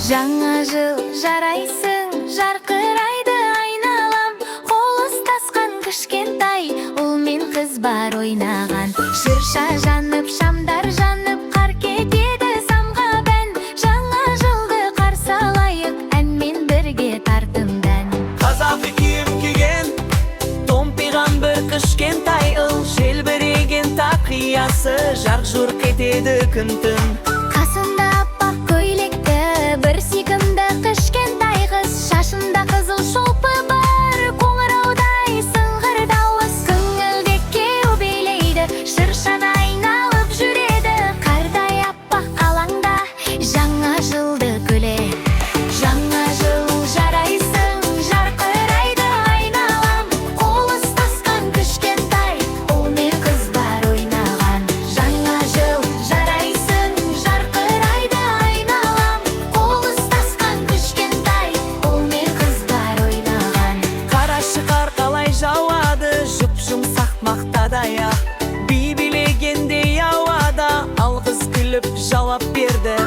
Жаңа жыл жарайсың, жарқырайды айналам, қол ұстасқан кішкентай ұл мен қыз бар ойнаған. Шырша жанып, шамдар жанып, қар кетеді самға бән. Жаңа жылды қарсы алайық, әнмен бірге тартымдан. Қазақы киім киген, томпиған бір кішкентай ұл, желбіреген тақиясы жарқ-жұрқ етеді күн-түн. Қасында аппақ көйлекті бір сүйкімді кішкентай қыз, шашында қызыл шолпы бар, қоңыраудай сыңғыр дауыс. Көңілдекке билейді, шыршаны айналып жүреді, қардай аппақ алаңда жаңа жылды күле. Жаңа жыл жарайсың, жарқырайды айналам, қол ұстасқан кішкентай ұл мен қыз бар ойнаған. Жаңа жыл жарайсың, жарқырайды айналам, қол ұстасқан кішкентай ұл мен қыз бар ойнаған. Қарашы қар қалай жауады, жұп-жұмсақ мақтадай ақ, би билегендей ауада, ал қыз күліп жауап берді.